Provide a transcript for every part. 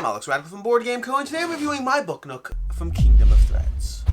I'm Alex Radical from Board Game Co, and today I'm reviewing my Book Nook from Kingdom of Threads.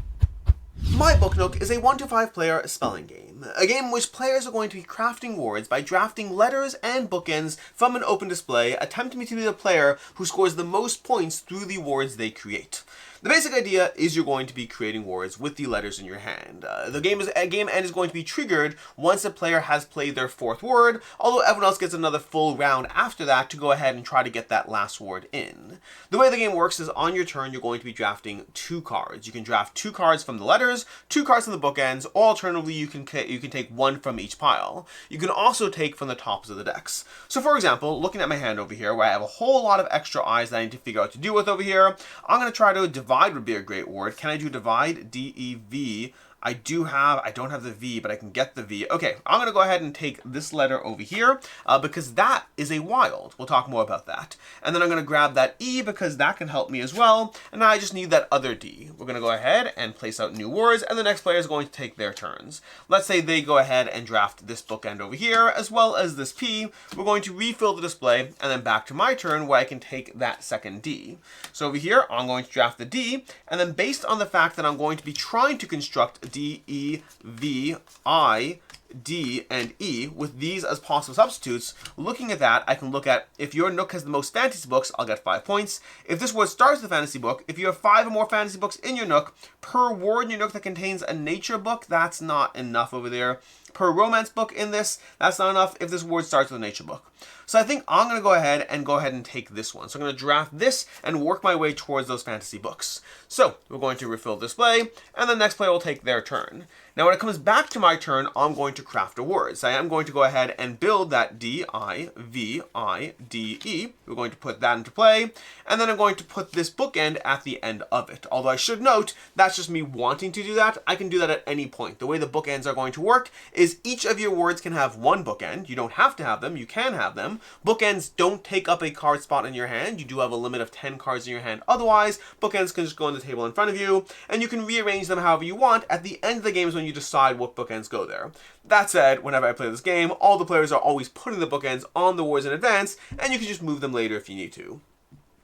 My Book Nook is a 1 to 5 player spelling game. A game in which players are going to be crafting words by drafting letters and bookends from an open display, attempting to be the player who scores the most points through the words they create. The basic idea is you're going to be creating words with the letters in your hand. The game end is going to be triggered once a player has played their 4th word, although everyone else gets another full round after that to go ahead and try to get that last word in. The way the game works is on your turn you're going to be drafting 2 cards. You can draft 2 cards from the letters, 2 cards from the bookends, or alternatively you can take 1 from each pile. You can also take from the tops of the decks. So for example, looking at my hand over here where I have a whole lot of extra eyes that I need to figure out what to do with over here, I'm going to try to divide would be a great word. Can I do divide? D-E-V. I don't have the V, but I can get the V. Okay, I'm going to go ahead and take this letter over here because that is a wild. We'll talk more about that. And then I'm going to grab that E because that can help me as well. And now I just need that other D. We're going to go ahead and place out new words, and the next player is going to take their turns. Let's say they go ahead and draft this bookend over here as well as this P. We're going to refill the display and then back to my turn where I can take that second D. So over here, I'm going to draft the D, and then based on the fact that I'm going to be trying to construct D, E, V, I, D, and E with these as possible substitutes, looking at that, I can look at if your Nook has the most fantasy books, I'll get 5 points. If this word starts with a fantasy book, if you have 5 or more fantasy books in your Nook, per word in your Nook that contains a nature book, that's not enough over there. Per romance book in this, that's not enough if this word starts with a nature book. So I think I'm going to go ahead and take this one. So I'm going to draft this and work my way towards those fantasy books. So we're going to refill the display, and the next player will take their turn. Now when it comes back to my turn, I'm going to craft a word. So I am going to go ahead and build that D-I-V-I-D-E. We're going to put that into play, and then I'm going to put this bookend at the end of it. Although I should note, that's just me wanting to do that. I can do that at any point. The way the bookends are going to work is each of your words can have 1 bookend. You don't have to have them. You can have them. Bookends don't take up a card spot in your hand. You do have a limit of 10 cards in your hand. Otherwise, bookends can just go on the table in front of you, and you can rearrange them however you want. At the end of the game is when you decide what bookends go there. That said, whenever I play this game, all the players are always putting the bookends on the words in advance, and you can just move them later if you need to.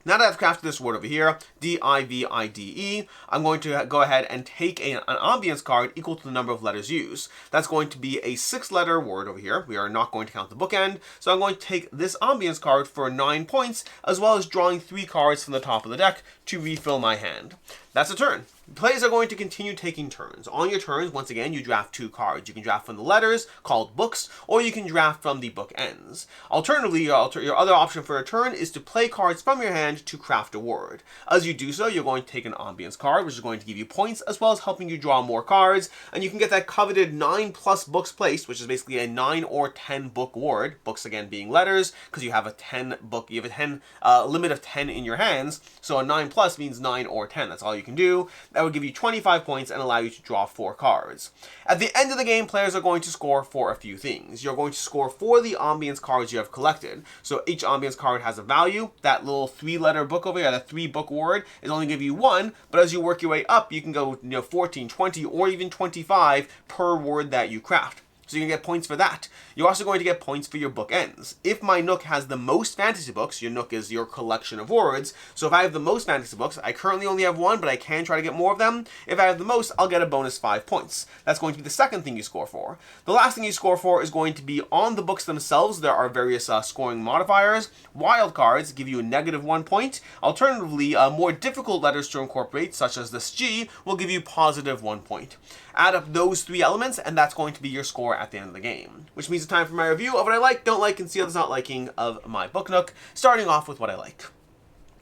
Now that I've crafted this word over here, D-I-V-I-D-E, I'm going to go ahead and take an ambience card equal to the number of letters used. That's going to be a 6-letter word over here. We are not going to count the bookend. So I'm going to take this ambience card for 9 points, as well as drawing 3 cards from the top of the deck to refill my hand. That's a turn. Players are going to continue taking turns. On your turns, once again, you draft 2 cards. You can draft from the letters, called books, or you can draft from the bookends. Alternatively, your other option for a turn is to play cards from your hand to craft a word. As you do so, you're going to take an ambience card, which is going to give you points, as well as helping you draw more cards, and you can get that coveted 9+ books placed, which is basically a 9 or 10 book word. Books, again, being letters, because you have a 10 book, you have a limit of 10 in your hands, so a 9+ means 9 or 10. That's all you can do. That would give you 25 points and allow you to draw 4 cards. At the end of the game, players are going to score for a few things. You're going to score for the ambience cards you have collected. So each ambience card has a value. That little 3-letter book over here, that 3-book word, is only give you 1, but as you work your way up, you can go 14, 20, or even 25 per word that you craft. So you can get points for that. You're also going to get points for your bookends. If my Nook has the most fantasy books, your Nook is your collection of words. So if I have the most fantasy books, I currently only have 1, but I can try to get more of them. If I have the most, I'll get a bonus 5 points. That's going to be the second thing you score for. The last thing you score for is going to be on the books themselves. There are various scoring modifiers. Wild cards give you a -1 point. Alternatively, more difficult letters to incorporate, such as this G, will give you +1 point. Add up those 3 elements, and that's going to be your score at the end of the game. Which means it's time for my review of what I like, don't like, and see others not liking of my Book Nook, starting off with what I like.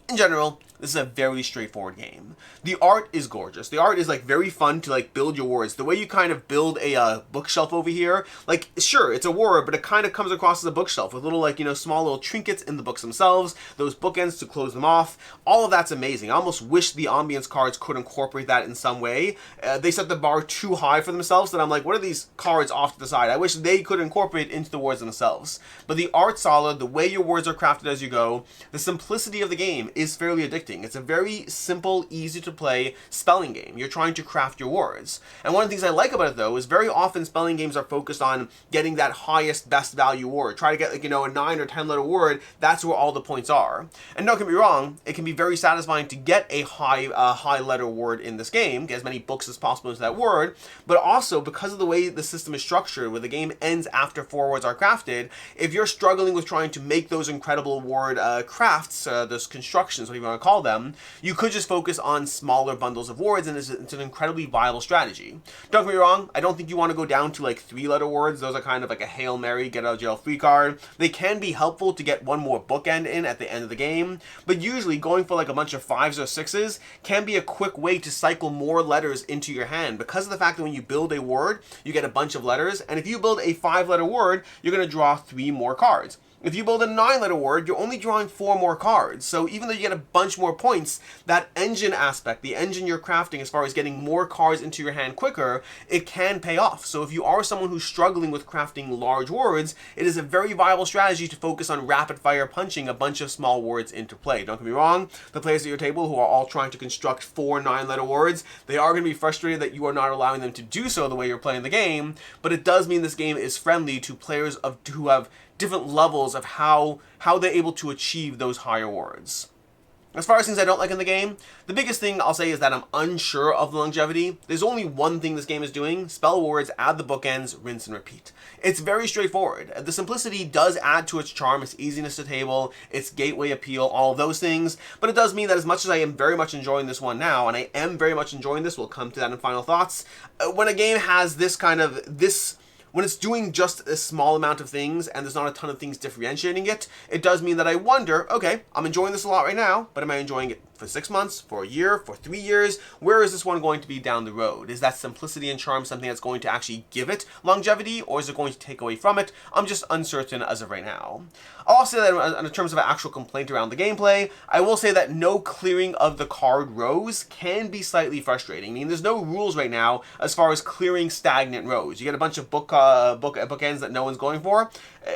In general, this is a very straightforward game. The art is gorgeous. The art is very fun to build your words. The way you kind of build a bookshelf over here, sure, it's a word, but it kind of comes across as a bookshelf with little small little trinkets in the books themselves, those bookends to close them off. All of that's amazing. I almost wish the ambience cards could incorporate that in some way. They set the bar too high for themselves that I'm like, what are these cards off to the side? I wish they could incorporate into the words themselves. But the art's solid, the way your words are crafted as you go, the simplicity of the game is fairly addicting. It's a very simple, easy to play spelling game. You're trying to craft your words. And one of the things I like about it though is very often spelling games are focused on getting that highest, best value word. Try to get a 9 or 10 letter word, that's where all the points are. And don't get me wrong, it can be very satisfying to get a high letter word in this game, get as many books as possible into that word, but also because of the way the system is structured, where the game ends after 4 words are crafted, if you're struggling with trying to make those incredible word crafts, those constructions, whatever you want to call them, you could just focus on smaller bundles of words, and it's an incredibly viable strategy. Don't get me wrong, I don't think you want to go down to like 3-letter words. Those are kind of like a Hail Mary, get out of jail free card. They can be helpful to get one more bookend in at the end of the game, but usually going for like a bunch of 5s or 6s can be a quick way to cycle more letters into your hand, because of the fact that when you build a word, you get a bunch of letters, and if you build a 5-letter word, you're going to draw 3 more cards. If you build a 9-letter word, you're only drawing 4 more cards. So even though you get a bunch more points, that engine aspect, the engine you're crafting as far as getting more cards into your hand quicker, it can pay off. So if you are someone who's struggling with crafting large words, it is a very viable strategy to focus on rapid fire punching a bunch of small words into play. Don't get me wrong, the players at your table who are all trying to construct 4 9-letter words, they are going to be frustrated that you are not allowing them to do so the way you're playing the game, but it does mean this game is friendly to players who have different levels of how they're able to achieve those higher words. As far as things I don't like in the game, the biggest thing I'll say is that I'm unsure of the longevity. There's only one thing this game is doing: spell words, add the bookends, rinse and repeat. It's very straightforward. The simplicity does add to its charm, its easiness to table, its gateway appeal, all of those things, but it does mean that as much as I am very much enjoying this one now, and I am very much enjoying this, we'll come to that in final thoughts, when a game has when it's doing just a small amount of things and there's not a ton of things differentiating it, it does mean that I wonder, okay, I'm enjoying this a lot right now, but am I enjoying it for 6 months, for a year, for 3 years? Where is this one going to be down the road? Is that simplicity and charm something that's going to actually give it longevity, or is it going to take away from it? I'm just uncertain as of right now. I'll also say that in terms of an actual complaint around the gameplay, I will say that no clearing of the card rows can be slightly frustrating. I mean, there's no rules right now as far as clearing stagnant rows. You get a bunch of bookends that no one's going for.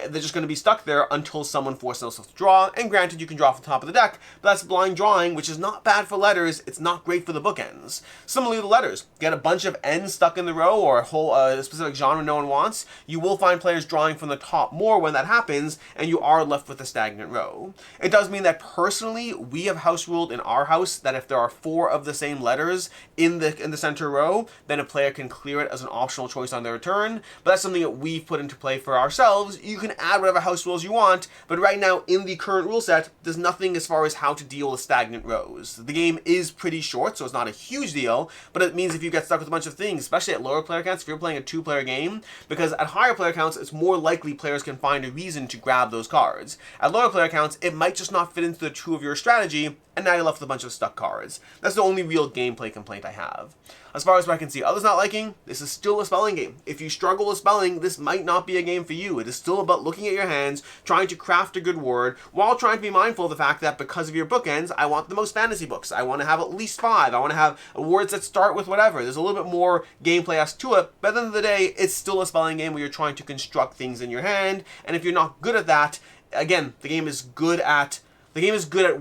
They're just going to be stuck there until someone forces themselves to draw, and granted you can draw from the top of the deck, but that's blind drawing, which is not bad for letters, it's not great for the bookends. Similarly to letters, get a bunch of N's stuck in the row, or a whole specific genre no one wants, you will find players drawing from the top more when that happens, and you are left with a stagnant row. It does mean that personally, we have house ruled in our house that if there are 4 of the same letters in the center row, then a player can clear it as an optional choice on their turn, but that's something that we've put into play for ourselves. You can add whatever house rules you want, but right now in the current rule set, there's nothing as far as how to deal with stagnant rows. The game is pretty short, so it's not a huge deal, but it means if you get stuck with a bunch of things, especially at lower player counts, if you're playing a 2-player game, because at higher player counts, it's more likely players can find a reason to grab those cards. At lower player counts, it might just not fit into the 2 of your strategy, and now you're left with a bunch of stuck cards. That's the only real gameplay complaint I have. As far as what I can see others not liking, this is still a spelling game. If you struggle with spelling, this might not be a game for you. It is still about looking at your hands, trying to craft a good word, while trying to be mindful of the fact that because of your bookends, I want the most fantasy books. I want to have at least 5. I want to have words that start with whatever. There's a little bit more gameplay-esque to it, but at the end of the day, it's still a spelling game where you're trying to construct things in your hand, and if you're not good at that, again, the game is good at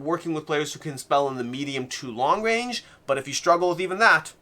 working with players who can spell in the medium to long range, but if you struggle with even that,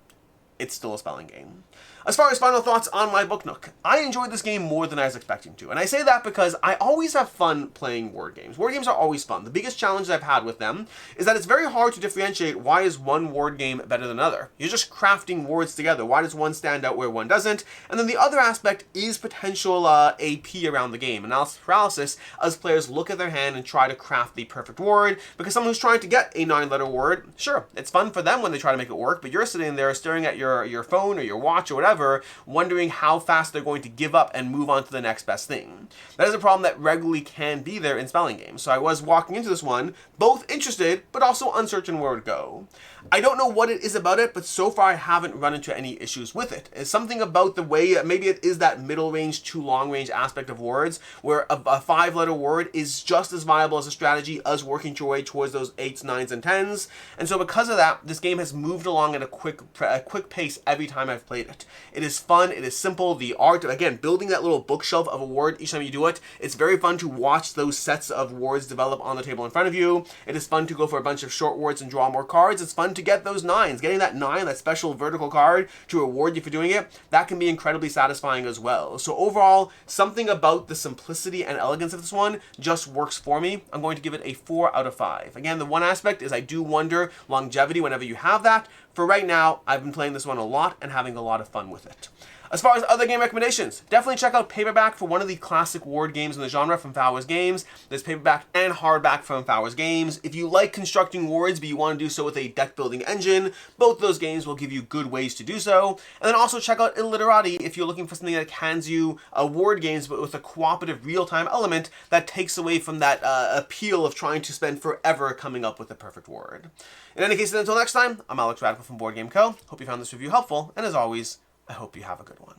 it's still a spelling game. As far as final thoughts on my Book Nook, I enjoyed this game more than I was expecting to. And I say that because I always have fun playing word games. Word games are always fun. The biggest challenge I've had with them is that it's very hard to differentiate why is one word game better than another. You're just crafting words together. Why does one stand out where one doesn't? And then the other aspect is potential AP around the game. Analysis paralysis as players look at their hand and try to craft the perfect word. Because someone who's trying to get a 9-letter word, sure, it's fun for them when they try to make it work, but you're sitting there staring at your phone or your watch or whatever, wondering how fast they're going to give up and move on to the next best thing. That is a problem that regularly can be there in spelling games. So I was walking into this one, both interested, but also uncertain where it would go. I don't know what it is about it, but so far I haven't run into any issues with it. It's something about the way, maybe it is that middle range to long range aspect of words, where a 5-letter word is just as viable as a strategy as working your way towards those 8s, 9s, and 10s. And so because of that, this game has moved along at a quick pace every time I've played it. It is fun. It is simple. The art, again, building that little bookshelf of a word each time you do it, it's very fun to watch those sets of words develop on the table in front of you. It is fun to go for a bunch of short words and draw more cards. It's fun to get those 9s. Getting that 9, that special vertical card to reward you for doing it, that can be incredibly satisfying as well. So overall, something about the simplicity and elegance of this one just works for me. I'm going to give it a 4 out of 5. Again, the one aspect is I do wonder longevity whenever you have that. For right now, I've been playing this one a lot and having a lot of fun with it. As far as other game recommendations, definitely check out Paperback for one of the classic word games in the genre from Fowers Games. There's Paperback and Hardback from Fowers Games. If you like constructing words but you want to do so with a deck building engine, both those games will give you good ways to do so. And then also check out Illiterati if you're looking for something that hands you word games but with a cooperative real-time element that takes away from that appeal of trying to spend forever coming up with the perfect word. In any case, until next time, I'm Alex Radical from Board Game Co. Hope you found this review helpful, and as always, I hope you have a good one.